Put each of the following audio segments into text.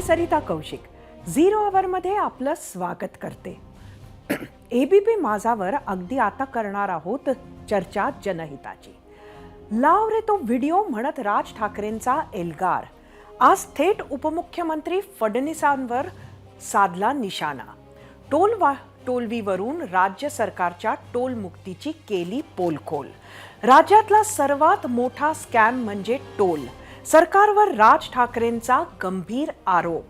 Sarita Kaushik zero आवर मध्ये आपलं स्वागत करते. एबीपी माझावर अगदी आता करणार आहोत चर्चा जनहिताची. लाव रे तो व्हिडिओ म्हणत राज ठाकरेंचा एल्गार. आज थेट उपमुख्यमंत्री फडणवीसांवर साधला निशाणा. टोलवीवरून राज्य सरकारच्या टोल मुक्तीची केली पोलखोल. राज्यातला सर्वात मोठा स्कॅम म्हणजे टोल. सरकारवर राज ठाकरेंचा गंभीर आरोप.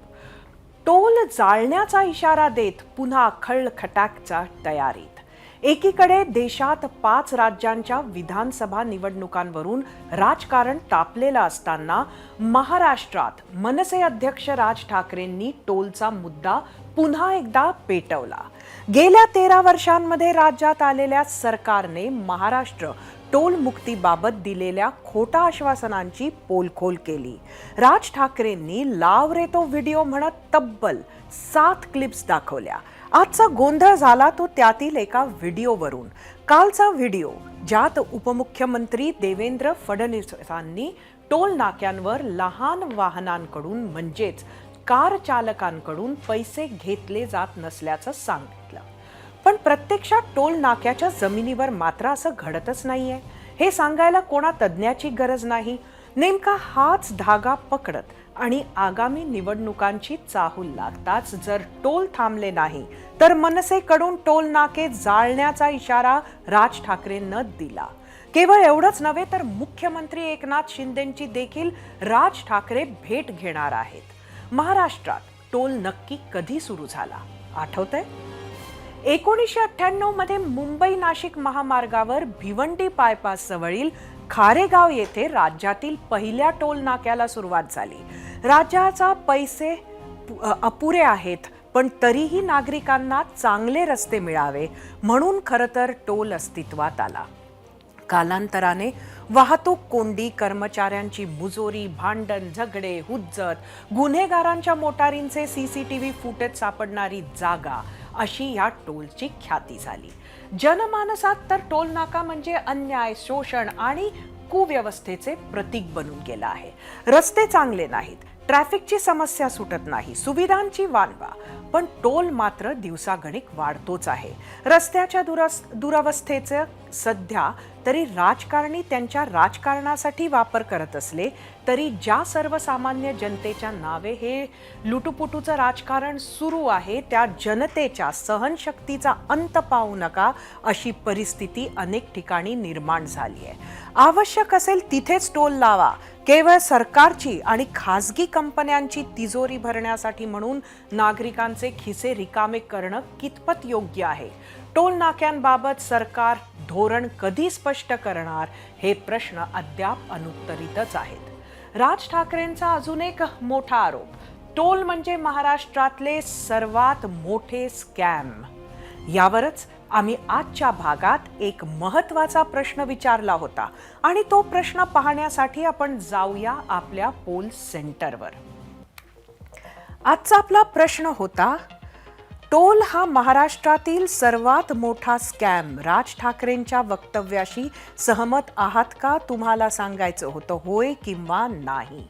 टोल जाळण्याचा इशारा देत पुन्हा खळखटाकच्या तयारीत. एकीकडे देशात 5 राज्यांच्या विधानसभा निवडणुकांवरून राजकारण तापलेलं असताना महाराष्ट्रात मनसे अध्यक्ष राज ठाकरेंनी टोलचा मुद्दा पुन्हा एकदा पेटवला. गेल्या 13 वर्षांमध्ये राज्यात आलेल्या सरकारने महाराष्ट्र टोल मुक्तीबाबत दिलेल्या खोटा आश्वासनांची पोलखोल केली. राज ठाकरेंनी लाव रे तो व्हिडिओ म्हणत तब्बल 7 क्लिप्स दाखवल्या. आजचा गोंधळ झाला तो त्यातील एका व्हिडिओवरून. कालचा व्हिडिओ ज्यात उपमुख्यमंत्री देवेंद्र फडणवीसांनी टोल नाक्यांवर लहान वाहनांकडून म्हणजेच कार चालकांकडून पैसे घेतले जात नसल्याचं सांगितलं. पण प्रत्यक्षात टोल नाक्याच्या जमिनीवर मात्र असं घडतच नाहीये. हे सांगायला कोणा तज्ज्ञाची गरज नाही. नेमका हाच धागा पकडत आणि आगामी निवडणुकांची चाहूल लागताच जर टोल थांबले नाही तर मनसेकडून टोल नाके जाळण्याचा इशारा राज ठाकरेंनी दिला. केवळ एवढंच नव्हे तर मुख्यमंत्री एकनाथ शिंदेंची देखील राज ठाकरे भेट घेणार आहेत. महाराष्ट्रात टोल नक्की कधी सुरू झाला आठवतंय? 1998 मध्ये मुंबई नाशिक महामार्गावर भिवंडी बायपास जवळील खारेगाव येथे राज्यातील पहिल्या टोल नाक्याला सुरुवात झाली. राज्याचा पैसे अपुरे आहेत पण तरीही नागरिकांना चांगले रस्ते मिळावे म्हणून खरं तर टोल अस्तित्वात आला. कालांतराने वाहतूक कोंडी, कर्मचाऱ्यांची मुजोरी, भांडण, झगडे, हुज्जत, गुन्हेगारांच्या मोटारींचे सीसीटीव्ही फुटेज सापडणारी जागा अशी या टोलची ख्याती झाली. जनमानसात तर टोल नाका म्हणजे अन्याय, शोषण आणि कुव्यवस्थेचे प्रतीक बनून गेला आहे. रस्ते चांगले नाहीत, ट्रॅफिकची समस्या सुटत नाही, सुविधांची वानवा, पण टोल मात्र दिवसागणिक वाढतोच आहे. रस्त्याच्या दुरवस्थेचे सध्या तरी राजकारणी त्यांच्या राजकारणासाठी वापर करत असले तरी ज्या सर्वसामान्य जनतेच्या नावे हे लुटुपुटूचं राजकारण सुरू आहे त्या जनतेच्या सहनशक्तीचा अंत पाहू नका अशी परिस्थिती अनेक ठिकाणी निर्माण झाली आहे. आवश्यक असेल तिथेच टोल लावा. केवळ सरकारची आणि खासगी कंपन्यांची तिजोरी भरण्यासाठी म्हणून नागरिकांचे खिसे रिकामे करणं कितपत योग्य आहे? टोल नाक्यांबाबत सरकार धोरण कधी स्पष्ट करणार हे प्रश्न अद्याप अनुत्तरितच आहेत. राज ठाकरेंचा अजून एक मोठा आरोप, टोल म्हणजे महाराष्ट्रातले सर्वात मोठे स्कॅम. यावरच आम्ही आजच्या भागात एक महत्त्वाचा प्रश्न विचारला होता आणि तो प्रश्न पाहण्यासाठी आपण जाऊया आपल्या पोल सेंटरवर. आजचा आपला प्रश्न होता, टोल हा महाराष्ट्रातील सर्वात मोठा स्कॅम. राज ठाकरेंच्या वक्तव्याशी सहमत आहात का? तुम्हाला सांगायचं होतं होय किंवा नाही.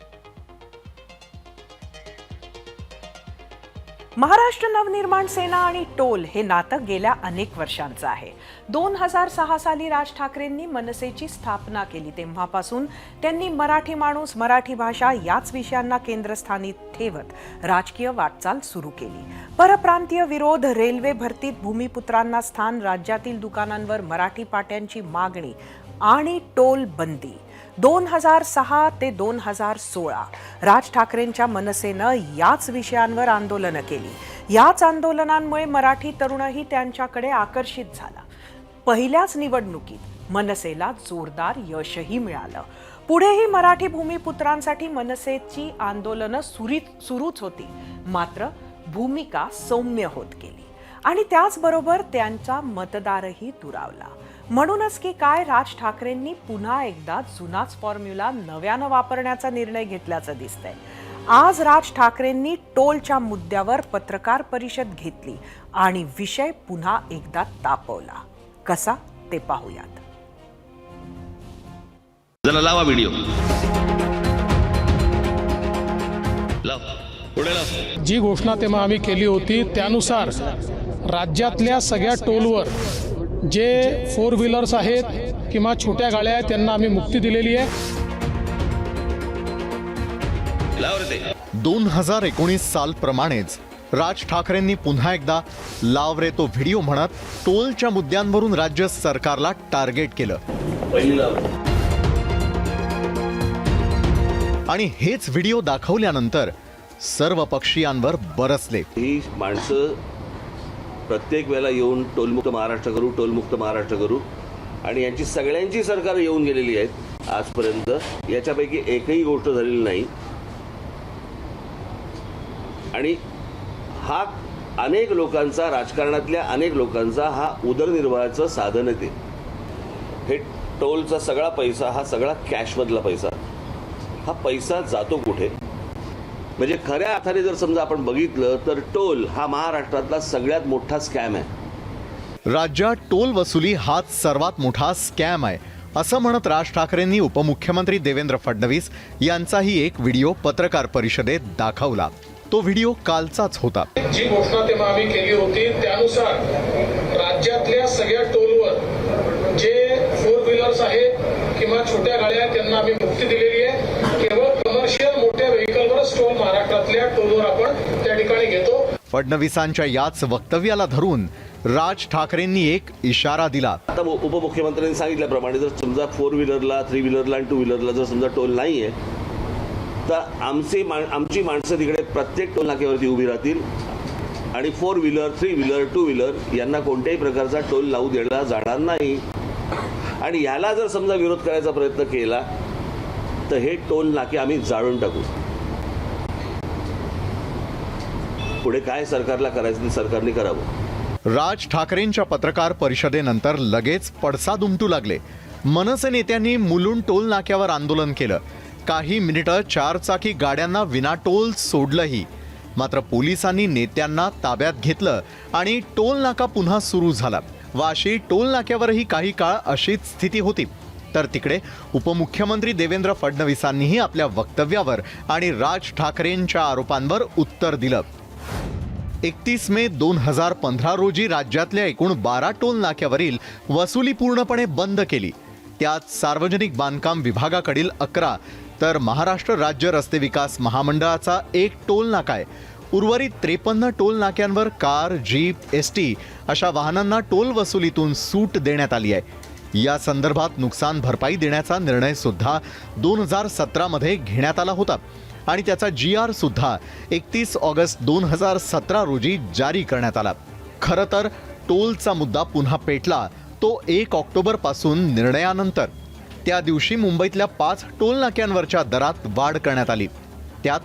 महाराष्ट्र नवनिर्माण सेना आणि टोल हे नातं गेल्या अनेक वर्षांचं आहे. 2006 साली राज ठाकरेंनी मनसेची स्थापना केली. तेव्हापासून त्यांनी मराठी माणूस, मराठी भाषा याच विषयांना केंद्रस्थानी ठेवत राजकीय वाटचाल सुरू केली. परप्रांतीय विरोध, रेल्वे भरतीत भूमिपुत्रांना स्थान, राज्यातील दुकानांवर मराठी पाट्यांची मागणी आणि टोल बंदी. 2006 ते 2016 राज ठाकरेंच्या मनसेनं याच विषयांवर आंदोलनं केली. याच आंदोलनांमुळे मराठी तरुणही त्यांच्याकडे आकर्षित झाला. पहिल्याच निवडणुकीत मनसेला जोरदार यशही मिळालं. पुढेही मराठी भूमिपुत्रांसाठी मनसेची आंदोलनं सुरूच होती. मात्र भूमिका सौम्य होत गेली आणि त्याचबरोबर त्यांचा मतदारही दुरावला. म्हणूनच की काय राज ठाकरेंनी पुन्हा एकदा जुनाच फॉर्म्युला नव्यानं वापरण्याचा निर्णय घेतल्याचं दिसतंय. आज राज ठाकरेंनी टोलच्या मुद्द्यावर पत्रकार परिषद घेतली आणि विषय पुन्हा एकदा तापवला. कसा ते पाहूयात. जरा लावा व्हिडिओ. लाव. जी घोषणा तेव्हा आम्ही केली होती त्यानुसार राज्यातल्या सगळ्या टोलवर जे 4 व्हीलर्स आहेत किंवा छोट्या गाड्या आहेत त्यांना आम्ही मुक्ती दिलेली आहे. 2019 साल प्रमाणेच राज ठाकरेंनी पुन्हा एकदा लाव रे तो व्हिडिओ म्हणत टोलच्या मुद्द्यांवरून राज्य सरकारला टार्गेट केलं. आणि हेच व्हिडिओ दाखवल्यानंतर सर्व पक्षीयांवर बरसले. ही माणसं प्रत्येक वेळेला येऊन टोलमुक्त महाराष्ट्र करू, टोलमुक्त महाराष्ट्र करू, आणि यांची सगळ्यांची सरकार येऊन गेलेली आहेत आजपर्यंत. याच्यापैकी एकही गोष्ट झालेली नाही. आणि हा अनेक लोकांचा, राजकारणातल्या अनेक लोकांचा हा उदरनिर्वाहाचं साधन आहे. हे टोलचा सगळा पैसा, हा सगळा कॅशमधला पैसा, हा पैसा जातो कुठे? म्हणजे खऱ्या अर्थाने जर समजा आपण बघितलं तर टोल हा महाराष्ट्रातला सगळ्यात मोठा स्कॅम आहे. राज्यात टोल वसुली हाच सर्वात मोठा स्कॅम आहे असं म्हणत राज ठाकरेंनी उपमुख्यमंत्री देवेंद्र फडणवीस यांचाही एक व्हिडिओ पत्रकार परिषदेत दाखवला. तो व्हिडिओ कालचाच होता. जी घोषणा तेव्हा आम्ही केली होती त्यानुसार राज्यातल्या सगळ्या टोलवर जे 4 व्हीलर्स आहेत किंवा छोट्या गाड्या आहेत त्यांना आम्ही मुक्ती दिलेली आहे. केवळ कमर्शियल मोठ्या व्हेकलवरच टोल महाराष्ट्रातल्या टोलवर आपण त्या ठिकाणी घेतो. फडणवीसांच्या याच वक्तव्याला धरून राज ठाकरेंनी एक इशारा दिला. आता उपमुख्यमंत्र्यांनी सांगितल्याप्रमाणे जर समजा 4 व्हीलरला, 3 व्हीलरला आणि 2 व्हीलरला जर समजा टोल नाही आहे तर आमची माणसं तिकडे प्रत्येक टोल नाक्यावरती उभी राहतील आणि 4 व्हीलर, 3 व्हीलर, 2 व्हीलर यांना कोणत्याही प्रकारचा टोल लावू दिला जाणार नाही. आणि याला जर समजा विरोध करायचा प्रयत्न केला तर हे टोल नाके आम्ही जाळून टाकू. पुढे काय सरकारला करायचं ते सरकारने करावं. राज ठाकरेंच्या पत्रकार परिषदेनंतर लगेच पडसाद उमटू लागले. मनसे नेत्यांनी मुलुंड टोल नाक्यावर आंदोलन केलं. काही मिनिटं 4 चाकी गाड्यांना विना टोल सोडलंही. मात्र पोलिसांनी नेत्यांना ताब्यात घेतलं आणि टोल नाका पुन्हा सुरू झाला. वाशी टोल नाक्यावरही काही काळ अशीच स्थिती होती. तर तिकडे उपमुख्यमंत्री देवेंद्र फडणवीसांनीही आपल्या वक्तव्यावर आणि राज ठाकरेंच्या आरोपांवर उत्तर दिलं. 31 मे 2015 रोजी राज्यातल्या एकूण 12 टोल नाक्यावरील वसुली पूर्णपणे बंद केली. त्यात सार्वजनिक बांधकाम विभागाकडील 11 तर महाराष्ट्र राज्य रस्ते विकास महामंडळाचा 1 टोल नाका आहे. उर्वरित 53 टोल नाक्यांवर कार, जीप, एसटी अशा वाहनांना टोल वसुलीतून सूट देण्यात आली आहे. या संदर्भात नुकसान भरपाई देण्याचा निर्णय सुद्धा 2017 मध्ये घेण्यात आला होता आणि त्याचा GR सुद्धा 31 ऑगस्ट 2017 रोजी जारी करण्यात आला. खरं तर टोलचा मुद्दा पुन्हा पेटला तो 1 ऑक्टोबर पासून निर्णयानंतर. त्या दिवशी मुंबईतल्या 5 टोल नाक्यांवरच्या दरात वाढ करण्यात आली. त्यात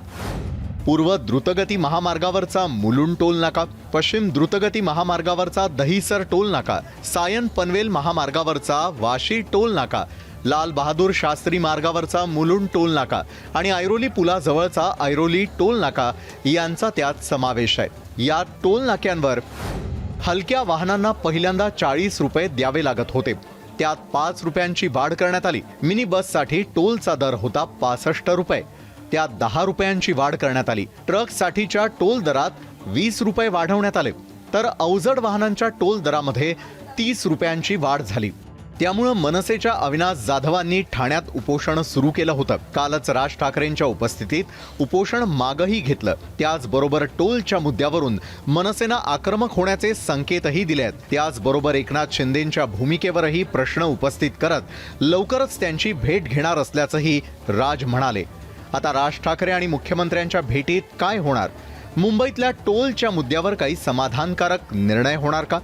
पूर्व द्रुतगती महामार्गावरचा मुलुंड टोल नाका, पश्चिम द्रुतगती महामार्गावरचा दहिसर टोल नाका, सायन पनवेल महामार्गावरचा वाशी टोल नाका, लाल बहादूर शास्त्री मार्गावरचा मुलुंड टोल नाका आणि ऐरोली पुलाजवळचा ऐरोली टोल नाका यांचा त्यात समावेश आहे. या टोल नाक्यांवर हलक्या वाहनांना पहिल्यांदा 40 रुपये द्यावे लागत होते. त्यात 5 रुपयांची वाढ करण्यात आली. मिनी बससाठी टोलचा दर होता 65 रुपये. त्यात 10 रुपयांची वाढ करण्यात आली. ट्रकसाठीच्या टोल दरात 20 रुपये वाढवण्यात आले. तर अवजड वाहनांच्या टोल दरामध्ये 30 रुपयांची वाढ झाली. त्यामुळे मनसेच्या अविनाश जाधवांनी ठाण्यात उपोषण सुरू केलं होतं. कालच राज ठाकरेंच्या उपस्थितीत उपोषण मागही घेतलं. त्याचबरोबर टोलच्या मुद्द्यावरून मनसेनं आक्रमक होण्याचे संकेतही दिले आहेत. त्याचबरोबर एकनाथ शिंदेंच्या भूमिकेवरही प्रश्न उपस्थित करत लवकरच त्यांची भेट घेणार असल्याचंही राज म्हणाले. आता राज ठाकरे आणि मुख्यमंत्र्यांच्या भेटीत काय होणार? मुंबईतल्या टोलच्या मुद्द्यावर काही समाधानकारक निर्णय होणार का?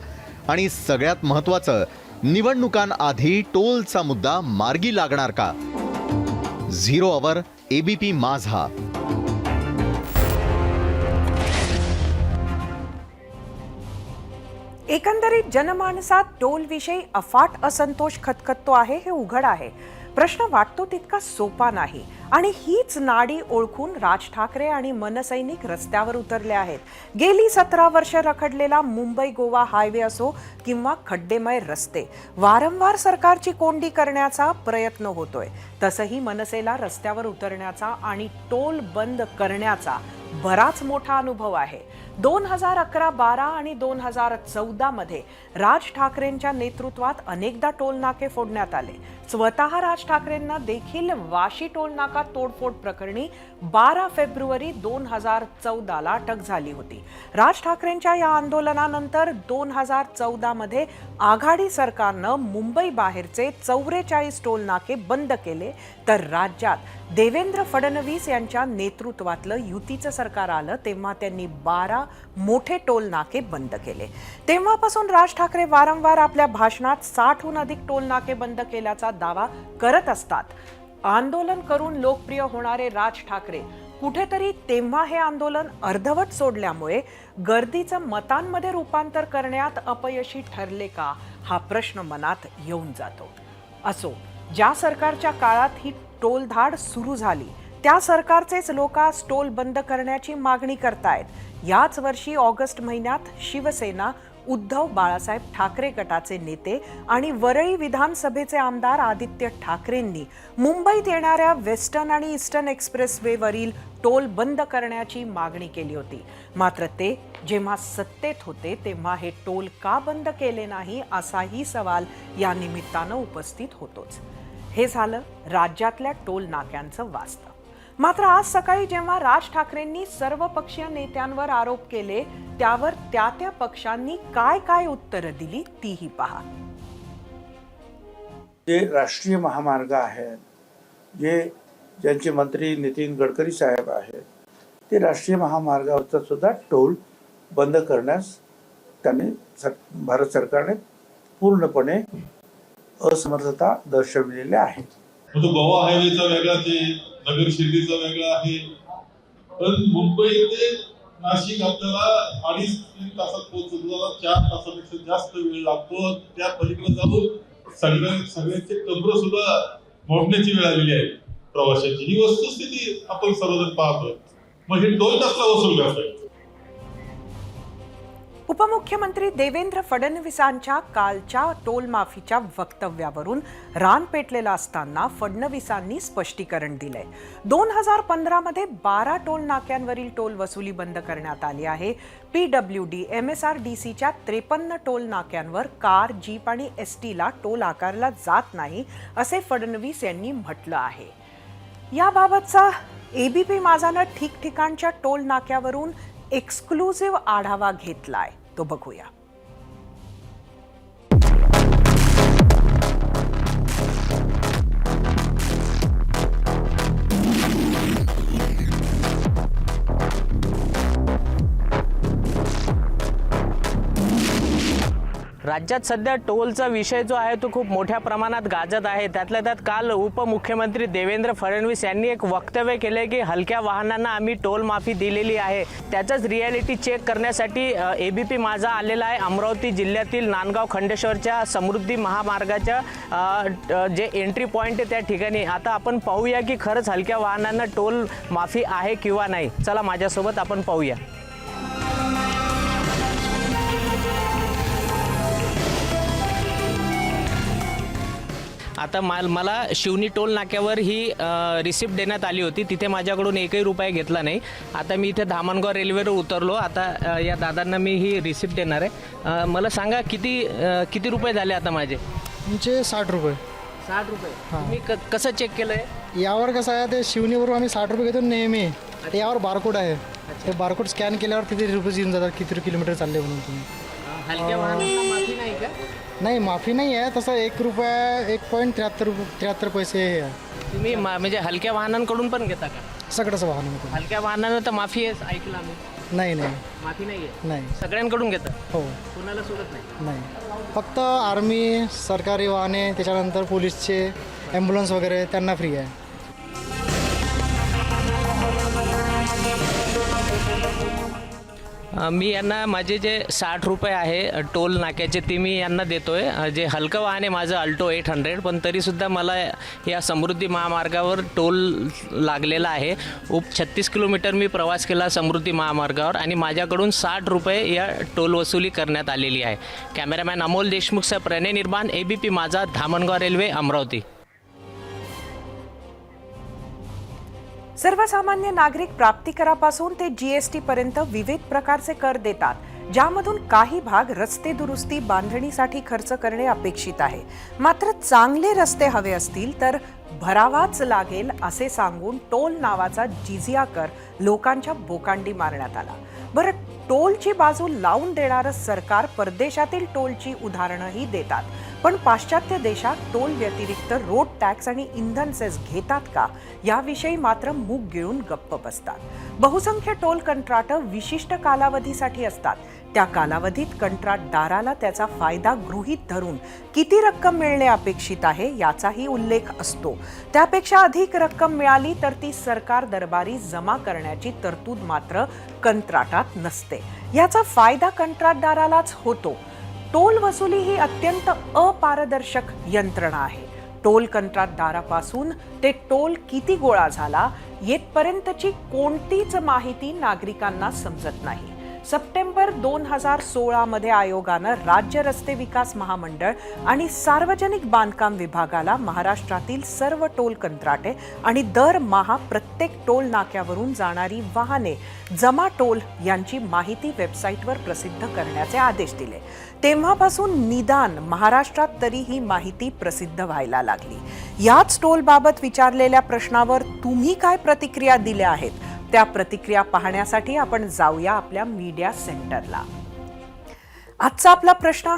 आणि सगळ्यात महत्त्वाचं, निवडणुकांआधी टोलचा मुद्दा मार्गी लागणार का? 0 आवर ABP माझा. एकंदरीत जनमानसात टोलविषयी अफाट असंतोष खतखततो आहे हे उघड आहे. प्रश्न वाटतो तितका सोपा नाही आणि हीच नाडी ओळखून राज ठाकरे आणि मनसैनिक रस्त्यावर उतरले आहेत. गेली 17 वर्ष रखडलेला मुंबई गोवा हायवे असो किंवा खड्डेमय रस्ते, वारंवार सरकारची कोंडी करण्याचा प्रयत्न होतोय. तसंही मनसेला रस्त्यावर उतरण्याचा आणि टोल बंद करण्याचा बराच मोठा अनुभव आहे. 2011-12 आणि 2014 मध्ये राज ठाकरेंच्या नेतृत्वात अनेकदा टोल नाके फोडण्यात आले. स्वतः राज ठाकरेंना देखील वाशी टोल नाका तोडफोड प्रकरणी 12 फेब्रुवारी 2014ला अटक झाली होती. राज ठाकरेंच्या या आंदोलनानंतर 2014 मध्ये आघाडी सरकारनं मुंबई बाहेरचे 44 टोल नाके बंद केले, तर राज्यात देवेंद्र फडणवीस यांच्या नेतृत्वातलं युतीचं सरकार आलं तेव्हा त्यांनी 12 मोठे टोल नाके बंद केले. तेव्हापासून राज ठाकरे वारंवार आपल्या भाषणात 60हून अधिक टोल नाके बंद केल्याचा दावा करत असतात. आंदोलन करून लोकप्रिय होणारे राज ठाकरे कुठेतरी तेव्हा हे आंदोलन अर्धवट सोडल्यामुळे गर्दीचं मतांमध्ये रूपांतर करण्यात अपयशी ठरले का, हा प्रश्न मनात येऊन जातो. असो, ज्या सरकारच्या काळात ही टोलधाड सुरू झाली त्या सरकारचेच लोक आज टोल बंद करण्याची मागणी करतायत. याच वर्षी ऑगस्ट महिन्यात शिवसेना, उद्धव बाळासाहेब ठाकरे गटाचे नेते आणि वरळी विधानसभेचे आमदार आदित्य ठाकरेंनी मुंबईत येणाऱ्या वेस्टर्न आणि ईस्टर्न एक्सप्रेसवेवरील टोल बंद करण्याची मागणी केली होती. मात्र ते जेव्हा सत्तेत होते तेव्हा हे टोल का बंद केले नाही असाही सवाल या निमित्तानं उपस्थित होतोच. हे झालं राज्यातल्या टोल नाक्यांचं वास्तव. मात्र आज सकाळी जेव्हा राज ठाकरेंनी सर्वपक्षीय नेत्यांवर आरोप केले त्यावर त्या पक्षांनी काय काय उत्तरं दिली तीही पहा. जे राष्ट्रीय महामार्ग आहेत, ज्यांचे मंत्री नितीन गडकरी साहेब आहेत, ते राष्ट्रीय महामार्गावरचा सुद्धा टोल बंद करण्यास त्यांनी भारत सरकारने पूर्णपणे असमर्थता दर्शविलेली आहे. तो गोवा हायवेचा वेगळा, ते नगर शिर्डीचा वेगळा आहे, पण मुंबई ते नाशिक आपल्याला 2.5-3 तासात पोहोचण्याला 4 तासापेक्षा जास्त वेळ लागतो. त्या पलीकडे जाऊन सगळ्यांचे कमर सुद्धा मोडण्याची वेळ आलेली आहे प्रवाशांची. ही वस्तुस्थिती आपण सर्वजण पाहतोय. मग हे टोल कसला वसूल करताय? उपमुख्यमंत्री देवेंद्र फडणवीसांच्या कालच्या टोल माफीच्या वक्तव्यावरून रान पेटलेलं असताना फडणवीसांनी स्पष्टीकरण दिलंय. 2015 मध्ये 12 टोल नाक्यांवरील टोल वसुली बंद करण्यात आली आहे. PWD, MSRDCच्या 53 टोल नाक्यांवर कार, जीप आणि STला टोल आकारला जात नाही असे फडणवीस यांनी म्हटलं आहे. याबाबतचा ABP माझानं ठिकठिकाणच्या टोल नाक्यावरून एक्सक्लुझिव्ह आढावा घेतलाय, तो बघूया. राज्यात सध्या टोलचा विषय जो आहे तो खूप मोठ्या प्रमाणात गाजत आहे. त्यातल्या त्यात काल उपमुख्यमंत्री देवेंद्र फडणवीस यांनी एक वक्तव्य केले की हलक्या वाहनांना आम्ही टोल माफी दिलेली आहे. त्याचाच रिॲलिटी चेक करण्यासाठी ABP माझा आलेला आहे. अमरावती जिल्ह्यातील नांदगाव खंडेश्वरच्या समृद्धी महामार्गाच्या जे एंट्री पॉईंट आहे त्या ठिकाणी आता आपण पाहूया की खरंच हलक्या वाहनांना टोल माफी आहे किंवा नाही. चला माझ्यासोबत आपण पाहूया. आता मला शिवनी टोल नाक्यावर ही रिसिप्ट देण्यात आली होती. तिथे माझ्याकडून एकही रुपया घेतला नाही. आता मी इथे धामणगाव रेल्वेवर उतरलो. आता या दादांना मी ही रिसिप्ट देणार आहे. मला सांगा किती रुपये झाले आता माझे? तुमचे 60 रुपये. 60 रुपये. तुम्ही कसं चेक केलं आहे? यावर कसं आहे, ते शिवनीवरून आम्ही 60 रुपये घेतो नेहमी. ते यावर बारकोड आहे. ते बारकोड स्कॅन केल्यावर किती रुपये येऊन जातात, किती किलोमीटर चालले म्हणून तुम्ही. हलक्या वाहनांना माफी नाही का? नाही, माफी नाही आहे तसं. 1 रुपया 1.73 पैसे आहे. तुम्ही म्हणजे हलक्या वाहनांकडून पण घेता का? सगळंच वाहनामध्ये. हलक्या वाहनांना तर माफी आहे ऐकलं आम्ही. नाही, माफी नाही आहे. नाही. सगळ्यांकडून घेता? हो. कोणाला सोडत नाही? नाही, फक्त आर्मी, सरकारी वाहने, त्याच्यानंतर पोलीसचे, ॲम्ब्युलन्स वगैरे त्यांना फ्री आहे. मी यांना माझे जे 60 रुपये आहे टोल नाक्याचे ते मी यांना देतोय. जे हलकं वाहन आहे माझं अल्टो 800, पण तरीसुद्धा मला या समृद्धी महामार्गावर टोल लागलेला आहे. 36 किलोमीटर मी प्रवास केला समृद्धी महामार्गावर आणि माझ्याकडून 60 रुपये या टोल वसुली करण्यात आलेली आहे. कॅमेरामॅन अमोल देशमुखसह प्रणय निर्माण, ABP माझा, धामणगाव रेल्वे, अमरावती. सर्वसामान्य नागरिक प्राप्तिकरापासून ते जीएसटी पर्यंत विविध प्रकारचे कर देतात, ज्यामधून काही भाग रस्ते दुरुस्ती बांधणीसाठी खर्च करणे अपेक्षित आहे. मात्र चांगले रस्ते हवे असतील तर भरावाच लागेल असे सांगून टोल नावाचा जिझिया कर लोकांच्या बोकांडी मारण्यात आला. बरं, टोलची बाजू लावून देणारं सरकार परदेशातील टोलची उदाहरणंही देतात, पण पाश्चात्य देशात टोल व्यतिरिक्त रोड टॅक्स आणि इंधन सेस घेतात का, याविषयी मात्र मूग गिळून गप्प बसतात. बहुसंख्य टोल कंत्राटं विशिष्ट कालावधीसाठी असतात. त्या कालावधीत कंत्राटदाराला त्याचा फायदा गृहीत धरून किती रक्कम मिळणे अपेक्षित आहे याचाही उल्लेख असतो. त्यापेक्षा अधिक रक्कम मिळाली तर ती सरकार दरबारी जमा करण्याची तरतूद मात्र कंत्राटात नसते. याचा फायदा कंत्राटदारालाच होतो. टोल वसुली ही अत्यंत अपारदर्शक यंत्रणा आहे. टोल कंत्राटदारापासून ते टोल किती गोळा झाला येथपर्यंतची कोणतीच माहिती नागरिकांना समजत नाही. सप्टेंबर 2016 मध्ये आयोगानं राज्य रस्ते विकास महामंडळ आणि सार्वजनिक बांधकाम विभागाला महाराष्ट्रातील सर्व टोल कंत्राटे आणि दरमहा प्रत्येक टोल नाक्यावरून जाणारी वाहने, जमा टोल यांची माहिती वेबसाईटवर प्रसिद्ध करण्याचे आदेश दिले. तेव्हापासून निदान महाराष्ट्रात तरी ही माहिती प्रसिद्ध व्हायला लागली. याच टोलबाबत विचारलेल्या प्रश्नावर तुम्ही काय प्रतिक्रिया दिल्या आहेत, त्या प्रतिक्रिया पाहण्यासाठी आपण जाऊया आपल्या मीडिया सेंटरला. आजचा आपला प्रश्न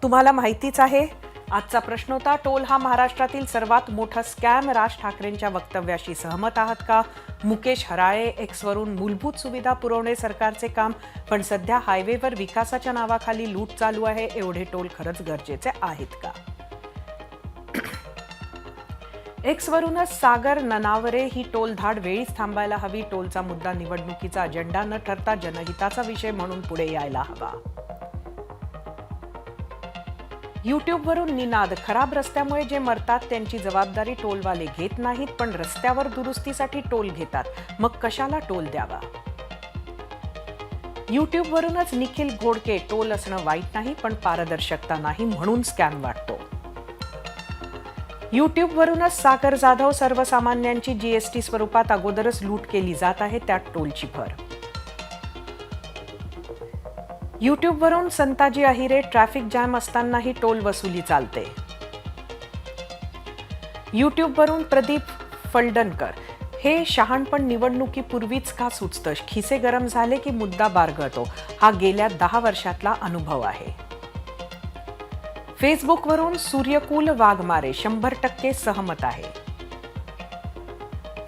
तुम्हाला माहितीच आहे. आजचा प्रश्न होता, टोल हा महाराष्ट्रातील सर्वात मोठा स्कॅम. राज ठाकरेंच्या वक्तव्याशी सहमत आहात का? मुकेश हराळे एक्सवरून, मूलभूत सुविधा पुरवणे सरकारचे काम, पण सध्या हायवेवर विकासाच्या नावाखाली लूट चालू आहे. एवढे टोल खरंच गरजेचे आहेत का? एक्सवरूनच सागर ननावरे, ही टोलधाड वेळीच थांबायला हवी. टोलचा मुद्दा निवडणुकीचा अजेंडा न ठरता जनहिताचा विषय म्हणून पुढे यायला हवा. युट्यूबवरून निनाद, खराब रस्त्यामुळे जे मरतात त्यांची जबाबदारी टोलवाले घेत नाहीत, पण रस्त्यावर दुरुस्तीसाठी टोल घेतात. मग कशाला टोल द्यावा? युट्यूबवरूनच निखिल घोडके, टोल असणं वाईट नाही, पण पारदर्शकता नाही म्हणून स्कॅम वाटतो. युट्यूबवरूनच सागर जाधव, सर्वसामान्यांची जीएसटी स्वरूपात अगोदरच लूट केली जात आहे, त्यात टोलची भर. युट्यूबवरून संताजी अहिरे, ट्रॅफिक जॅम असतानाही टोल वसुली चालते. युट्यूबवरून प्रदीप फलटणकर, हे शहाणपण निवडणुकीपूर्वीच का सुचतं? खिसे गरम झाले की मुद्दा बारगळतो. हा गेल्या 10 वर्षातला अनुभव आहे. फेसबुकवरून सूर्यकुल वाघमारे, 100% सहमत आहे.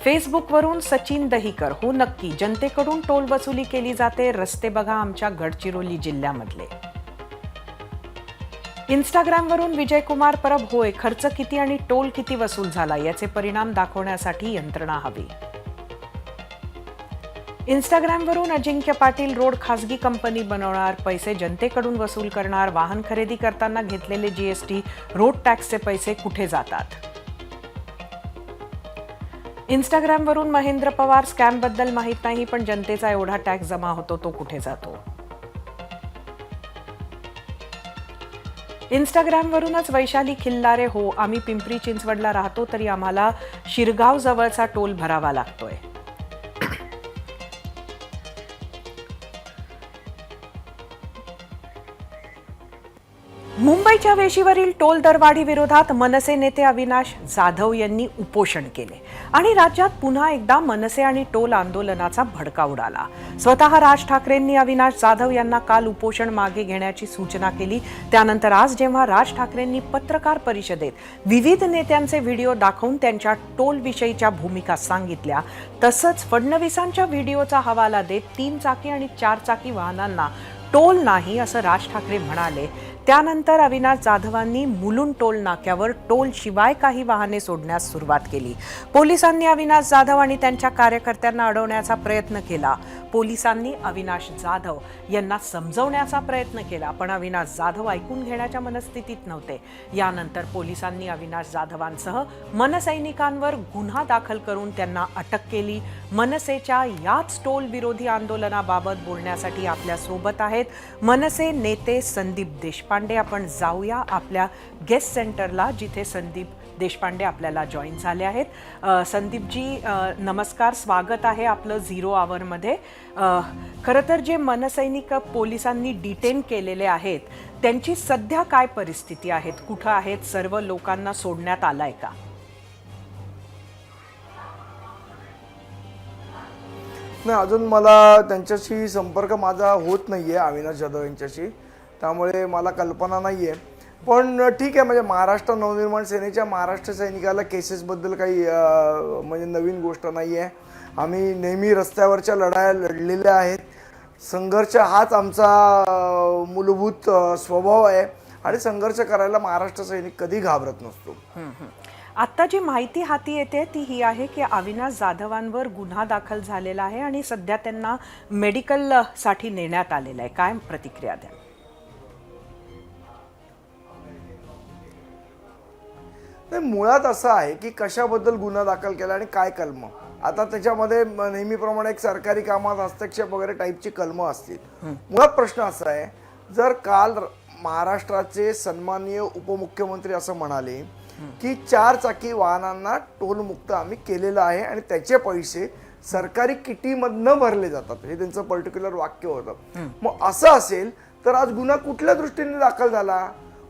फेसबुकवरून सचिन दहीकर, हो नक्की, जनतेकडून टोल वसुली केली जाते. रस्ते बघा आमच्या गडचिरोली जिल्ह्यामधले. इंस्टाग्रामवरून विजयकुमार परब, होय, खर्च किती आणि टोल किती वसूल झाला याचे परिणाम दाखवण्यासाठी यंत्रणा हवी. इंस्टाग्रामवरून अजिंक्य पाटील, रोड खासगी कंपनी बनवणार, पैसे जनतेकडून वसूल करणार, वाहन खरेदी करताना घेतलेले जीएसटी, रोड टॅक्सचे पैसे कुठे जातात? इंस्टाग्रामवरून महेंद्र पवार, स्कॅमबद्दल माहीत नाही, पण जनतेचा एवढा टॅक्स जमा होतो तो कुठे जातो? इंस्टाग्रामवरूनच वैशाली खिल्लारे, हो, आम्ही पिंपरी चिंचवडला राहतो तरी आम्हाला शिरगाव जवळचा टोल भरावा लागतोय. मुंबईच्या वेशीवरील टोल दरवाढी विरोधात मनसे नेते अविनाश जाधव यांनी उपोषण केले आणि राज्यात पुन्हा एकदा मनसे आणि टोल आंदोलनाचा भडका उडाला. स्वतः राज ठाकरेंनी अविनाश जाधव यांना काल उपोषण मागे घेण्याची सूचना केली. त्यानंतर आज जेव्हा राज ठाकरेंनी पत्रकार परिषदेत विविध नेत्यांचे व्हिडिओ दाखवून त्यांच्या टोल विषयीच्या भूमिका सांगितल्या, तसंच फडणवीसांच्या व्हिडिओचा हवाला देत 3 चाकी आणि 4 चाकी वाहनांना टोल नाही असं राज ठाकरे म्हणाले. त्यानंतर अविनाश जाधवांनी मुलुंड टोल नाक्यावर टोल शिवाय काही वाहने सोडण्यास सुरुवात केली. पोलिसांनी अविनाश जाधव आणि त्यांच्या कार्यकर्त्यांना अडवण्याचा प्रयत्न केला. पोलिसांनी अविनाश जाधव यांना समजवण्याचा प्रयत्न केला, पण अविनाश जाधव ऐकून घेण्याच्या मनस्थितीत नव्हते. यानंतर पोलिसांनी अविनाश जाधवांसह मनसैनिकांवर गुन्हा दाखल करून त्यांना अटक केली. मनसेच्या याच टोल विरोधी आंदोलनाबाबत बोलण्यासाठी आपल्या सोबत आहेत मनसे नेते संदीप देशपांडे. आपण जाऊया आपल्या गेस्ट सेंटरला, जिथे संदीप देशपांडे आपल्याला जॉईन झाले आहेत. संदीपजी नमस्कार, स्वागत आहे आपलं झिरो आवरमध्ये. खरं तर जे मनसैनिक पोलिसांनी डिटेन केलेले आहेत त्यांची सध्या काय परिस्थिती आहे, कुठं आहेत, सर्व लोकांना सोडण्यात आलाय का? नाही, अजून मला त्यांच्याशी संपर्क माझा होत नाही आहे, अविनाश जाधव यांच्याशी, त्यामुळे मला कल्पना नाही आहे. पण ठीक आहे, म्हणजे महाराष्ट्र नवनिर्माण सेनेच्या महाराष्ट्र सैनिकाला केसेसबद्दल काही म्हणजे नवीन गोष्ट नाही आहे. आम्ही नेहमी रस्त्यावरच्या लढाया लढलेल्या आहेत. संघर्ष हाच आमचा मूलभूत स्वभाव आहे आणि संघर्ष करायला महाराष्ट्र सैनिक कधी घाबरत नसतो. आता जी माहिती हाती येते ती ही आहे की अविनाश जाधवांवर गुन्हा दाखल झालेला आहे आणि सध्या त्यांना मेडिकल साठी नेण्यात आलेलं आहे. काय प्रतिक्रिया द्या? नाही, मुळात असं आहे की कशाबद्दल गुन्हा दाखल केला आणि काय कलम. आता त्याच्यामध्ये नेहमीप्रमाणे एक सरकारी कामात हस्तक्षेप वगैरे टाईपची कलमं असतील. मुळात प्रश्न असा आहे, जर काल महाराष्ट्राचे सन्माननीय उपमुख्यमंत्री असं म्हणाले की 4 चाकी वाहनांना टोलमुक्त आम्ही केलेलं आहे आणि त्याचे पैसे सरकारी किटीमधनं भरले जातात, हे त्यांचं पर्टिक्युलर वाक्य होतं. मग असं असेल तर आज गुन्हा कुठल्या दृष्टीने दाखल झाला?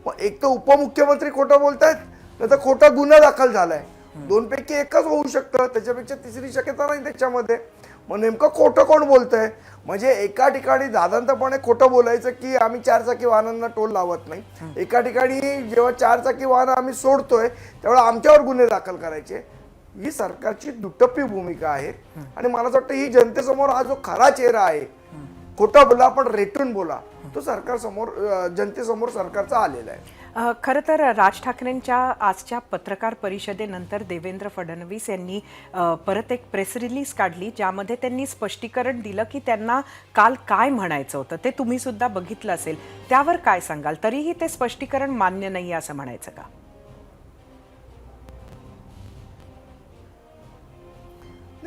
मग एक तर उपमुख्यमंत्री खोटं बोलतायत, नाही तर खोटा गुन्हा दाखल झालाय. दोनपैकी एकच होऊ शकतं, त्याच्यापेक्षा तिसरी शक्यता नाही त्याच्यामध्ये. मग नेमकं खोटं कोण बोलतंय? म्हणजे एका ठिकाणी दादांतपणे खोटं बोलायचं की आम्ही 4 चाकी वाहनांना टोल लावत नाही, एका ठिकाणी जेव्हा 4 चाकी वाहनं आम्ही सोडतोय तेव्हा आमच्यावर गुन्हे दाखल करायचे. ही सरकारची दुटप्पी भूमिका आहे आणि मला असं वाटतं ही जनतेसमोर हा जो खरा चेहरा आहे, खोटा बोला पण रेटून बोला, तो सरकार समोर जनतेसमोर सरकारचा आलेला आहे. खरं तर राज ठाकरेंच्या आजच्या पत्रकार परिषदेनंतर देवेंद्र फडणवीस यांनी परत एक प्रेस रिलीज काढली ज्यामध्ये त्यांनी स्पष्टीकरण दिलं की त्यांना काल काय म्हणायचं होतं. ते तुम्ही सुद्धा बघितलं असेल, त्यावर काय सांगाल? तरीही ते स्पष्टीकरण मान्य नाही असं म्हणायचं का?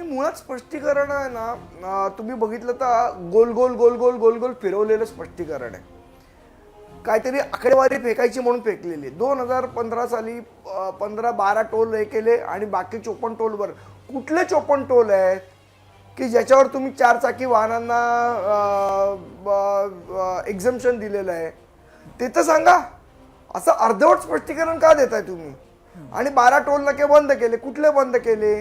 मुळात स्पष्टीकरण आहे ना, तुम्ही बघितलं तर गोल गोल गोल गोल गोल गोल फिरवलेलं स्पष्टीकरण आहे. काहीतरी आकडेवारी फेकायची म्हणून फेकलेली. 2015 साली 15-12 टोल हे केले आणि बाकी 54 टोलवर. कुठले 54 टोल आहेत की ज्याच्यावर तुम्ही 4 चाकी वाहनांना एक्झम्पशन दिलेलं आहे? ते तर सांगा. असं अर्धवट स्पष्टीकरण का देताय तुम्ही? आणि 12 टोल नाके बंद केले, कुठले बंद केले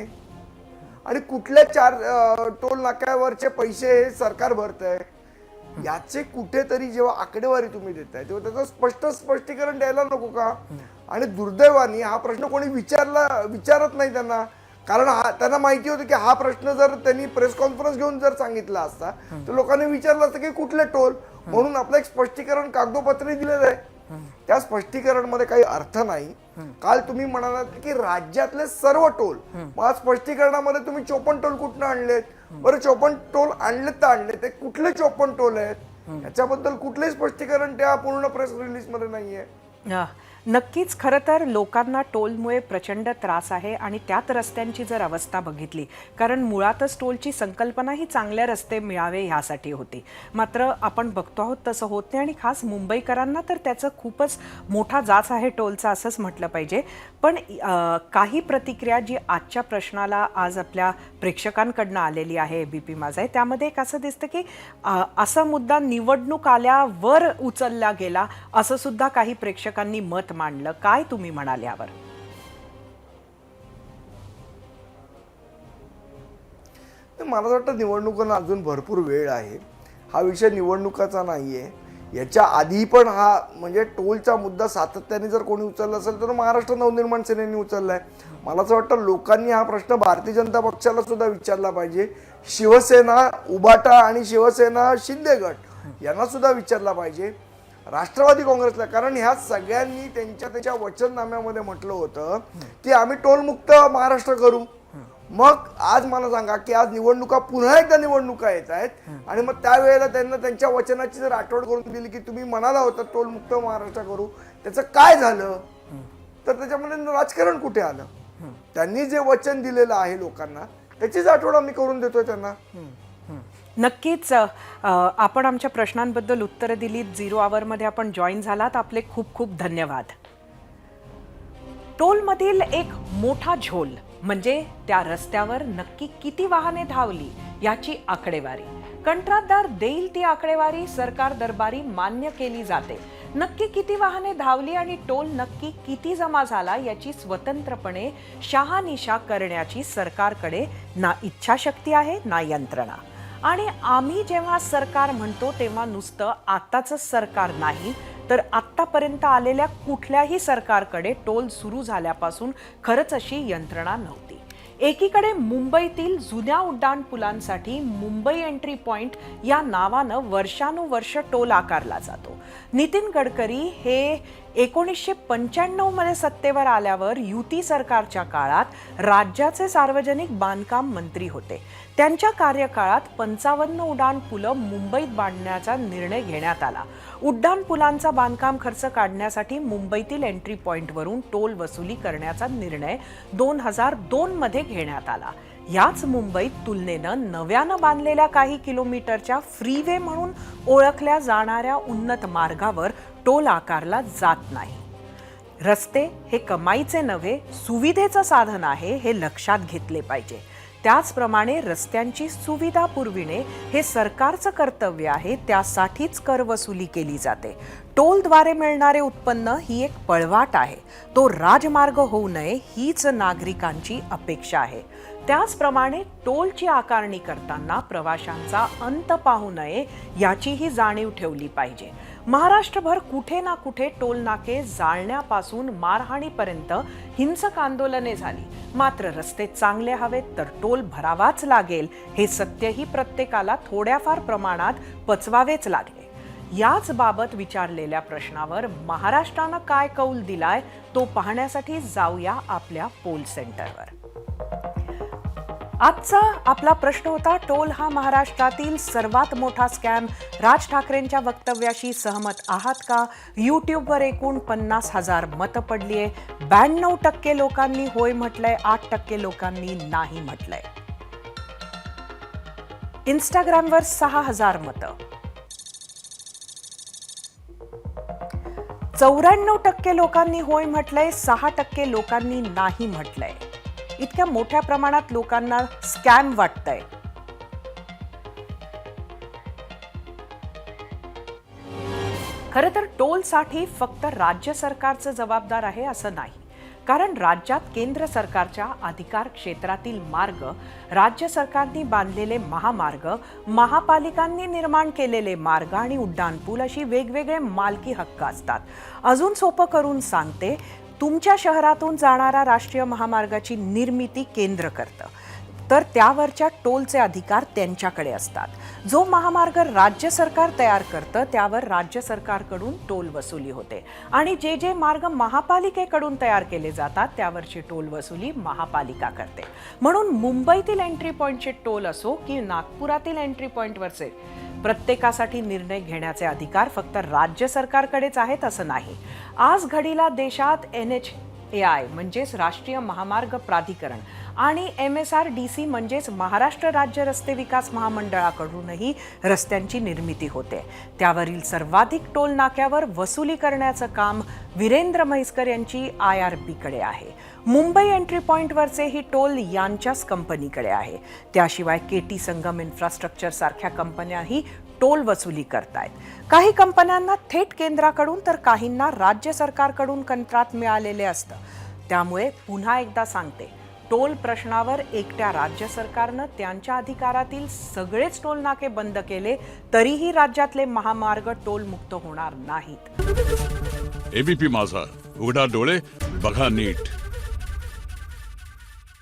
आणि कुठल्या 4 टोल नाक्यावरचे पैसे सरकार भरतंय? याचे कुठेतरी जेव्हा आकडेवारी तुम्ही देताय तेव्हा त्याचं स्पष्टीकरण द्यायला नको का? आणि दुर्दैवाने हा प्रश्न कोणी विचारत नाही त्यांना, कारण त्यांना माहिती होतं की हा प्रश्न जर त्यांनी प्रेस कॉन्फरन्स घेऊन जर सांगितला असता तर लोकांनी विचारलं असतं की कुठले टोल, म्हणून आपलं एक स्पष्टीकरण कागदोपत्री दिलेलं आहे. त्या स्पष्टीकरणमध्ये काही अर्थ नाही. काल तुम्ही म्हणालात की राज्यातले सर्व टोल, मग स्पष्टीकरणामध्ये तुम्ही 54 टोल कुठनं आणलेत? बरं 54 टोल आणलेत तर आणले, ते कुठले 54 टोल आहेत? याच्याबद्दल कुठलंही स्पष्टीकरण त्या पूर्ण प्रेस रिलीज मध्ये नाहीये. नक्कीच. खरं तर लोकांना टोलमुळे प्रचंड त्रास आहे आणि त्यात रस्त्यांची जर अवस्था बघितली, कारण मुळातच टोलची संकल्पना ही चांगले रस्ते मिळावे ह्यासाठी होती, मात्र आपण बघतो आहोत तसं होत नाही आणि खास मुंबईकरांना तर त्याचं खूपच मोठा जाच आहे टोलचा असंच म्हटलं पाहिजे. पण काही प्रतिक्रिया जी आजच्या प्रश्नाला आज आपल्या प्रेक्षकांकडनं आलेली आहे एबीपी माझा आहे, त्यामध्ये एक असं दिसतं की असा मुद्दा निवडणूक आल्यावर उचलला गेला असं सुद्धा काही प्रेक्षकांनी मत मांडलं. काय तुम्ही म्हणाल यावर? मला वाटतं निवडणुकांना अजून भरपूर वेळ आहे. हा विषय निवडणुकाचा नाहीये. याच्या आधी पण हा म्हणजे टोलचा मुद्दा सातत्याने जर कोणी उचलला असेल तर महाराष्ट्र नवनिर्माण सेनेने उचललाय. मला असं वाटतं लोकांनी हा प्रश्न भारतीय जनता पक्षाला सुद्धा विचारला पाहिजे, शिवसेना उभाटा आणि शिवसेना शिंदे गट यांना सुद्धा विचारला पाहिजे, राष्ट्रवादी काँग्रेसला. कारण ह्या सगळ्यांनी त्यांच्या वचननाम्यामध्ये म्हटलं होतं की आम्ही टोलमुक्त महाराष्ट्र करू. मग आज मला सांगा की आज निवडणुका, पुन्हा एकदा निवडणुका येत आहेत आणि मग त्यावेळेला त्यांना त्यांच्या वचनाची जर आठवण करून दिली की तुम्ही म्हणाला होता टोलमुक्त महाराष्ट्र करू, त्याचं काय झालं? तर त्याच्यामध्ये राजकारण कुठे आलं? त्यांनी जे वचन दिलेलं आहे लोकांना त्याचीच आठवण आम्ही करून देतोय त्यांना. नक्कीच. आपण आमच्या प्रश्नांबद्दल उत्तरं दिलीत. झिरो आवरमध्ये आपण जॉईन झालात. आपले खूप खूप धन्यवाद. टोलमधील एक मोठा झोल म्हणजे त्या रस्त्यावर नक्की किती वाहने धावली याची आकडेवारी. कंत्राटदार देईल ती आकडेवारी सरकार दरबारी मान्य केली जाते. नक्की किती वाहने धावली आणि टोल नक्की किती जमा झाला याची स्वतंत्रपणे शहानिशा करण्याची सरकारकडे ना इच्छाशक्ती आहे ना यंत्रणा. आणि आम्ही जेव्हा सरकार म्हणतो तेव्हा नुसतं आताचं सरकार नाही, तर आत्तापर्यंत आलेल्या कुठल्याही सरकारकडे टोल सुरू झाल्यापासून खरंच अशी यंत्रणा नव्हती. एकीकडे मुंबईतील जुन्या उड्डाणपुलांसाठी मुंबई एंट्री पॉइंट या नावानं वर्षानुवर्ष टोल आकारला जातो. नितीन गडकरी हे 1995 मध्ये सत्तेवर आल्यावर युती सरकारच्या काळात राज्याचे सार्वजनिक बांधकाम मंत्री होते. त्यांच्या कार्यकाळात 55 उड्डाणपुलं मुंबईत बांधण्याचा निर्णय घेण्यात आला. उड्डाणपुलांचा बांधकाम खर्च काढण्यासाठी मुंबईतील एंट्री पॉइंटवरून टोल वसुली करण्याचा निर्णय 2002 मध्ये घेण्यात आला. याच मुंबईत तुलनेनं नव्यानं बांधलेल्या काही किलोमीटरच्या फ्रीवे म्हणून ओळखल्या जाणाऱ्या उन्नत मार्गावर टोल आकारला जात नाही. रस्ते हे कमाईचे नव्हे, सुविधेचं साधन आहे हे लक्षात घेतले पाहिजे. त्याचप्रमाणे रस्त्यांची सुविधा पुरविणे हे सरकारचं कर्तव्य आहे. त्यासाठीच कर वसुली केली जाते. टोलद्वारे मिळणारे उत्पन्न ही एक पळवाट आहे. तो राजमार्ग होऊ नये हीच नागरिकांची अपेक्षा आहे. त्याचप्रमाणे टोलची आकारणी करताना प्रवाशांचा अंत पाहू नये याचीही जाणीव ठेवली पाहिजे. महाराष्ट्रभर कुठे ना कुठे टोल नाके जाळण्यापासून मारहाणीपर्यंत हिंसक आंदोलने झाली. मात्र रस्ते चांगले हवेत तर टोल भरावाच लागेल हे सत्यही प्रत्येकाला थोड्याफार प्रमाणात पचवावेच लागले. याच बाबत विचारलेल्या प्रश्नावर महाराष्ट्रानं काय कौल दिलाय तो पाहण्यासाठी जाऊया आपल्या पोल सेंटरवर. आजचा आपला प्रश्न होता, टोल हा महाराष्ट्रातील सर्वात मोठा स्कॅम. राज ठाकरेंच्या वक्तव्याशी सहमत आहात का? यूट्यूबवर एकूण 50,000 मतं पडली आहे. 92% लोकांनी होय म्हटलंय, 8% लोकांनी नाही म्हटलंय. इंस्टाग्रामवर 6,000 मतं. 94% लोकांनी होय म्हटलंय, 6% लोकांनी नाही म्हटलंय. इतक्या मोठ्या प्रमाणात लोकांना स्कॅम वाटतंय. खरं तर टोलसाठी फक्त राज्य सरकारचं जबाबदार आहे असं नाही. कारण राज्यात केंद्र सरकारच्या अधिकार क्षेत्रातील मार्ग, राज्य सरकारने बांधलेले महामार्ग, महापालिकांनी निर्माण केलेले मार्ग आणि उड्डाणपूल अशी वेगवेगळे मालकी हक्क असतात. अजून सोपं करून सांगते, तुमच्या शहरातून जाणाऱ्या राष्ट्रीय महामार्गाची निर्मिती केंद्र करतं, तर त्यावरच्या टोलचे अधिकार त्यांच्याकडे असतात. जो महामार्ग राज्य सरकार तयार करतं त्यावर राज्य सरकारकडून टोल वसुली होते आणि जे जे मार्ग महापालिकेकडून तयार केले जातात त्यावरची टोल वसुली महापालिका करते. म्हणून मुंबईतील एंट्री पॉइंटचे टोल असो की नागपुरातील एंट्री पॉइंटवरचे, प्रत्येकासाठी निर्णय घेण्याचे अधिकार फक्त राज्य सरकारकडेच आहेत असं नाही. आज घडीला देशात NHAI म्हणजेच राष्ट्रीय महामार्ग प्राधिकरण आणि MSRDC म्हणजेच महाराष्ट्र राज्य रस्ते विकास महामंडळाकडूनही रस्त्यांची निर्मिती होते. त्यावरील सर्वाधिक टोल नाक्यावर वसुली करण्याचं काम वीरेंद्र म्हैसकर यांची IRB-कडे आहे. मुंबई एंट्री पॉइंटवरचेही टोल यांच्याच कंपनीकडे आहे. त्याशिवाय KT संगम इन्फ्रास्ट्रक्चर सारख्या कंपन्याही टोल वसुली करतायत. काही कंपन्यांना थेट केंद्राकडून तर काहींना राज्य सरकारकडून कंत्राट मिळालेले असतं. त्यामुळे पुन्हा एकदा सांगते, टोल प्रश्नावर एकट्या राज्य सरकारनं त्यांच्या अधिकारातील सगळेच टोल नाके बंद केले तरीही राज्यातले महामार्ग टोल मुक्त होणार नाहीत. ABP माझा, उघडा डोळे बघा नीट.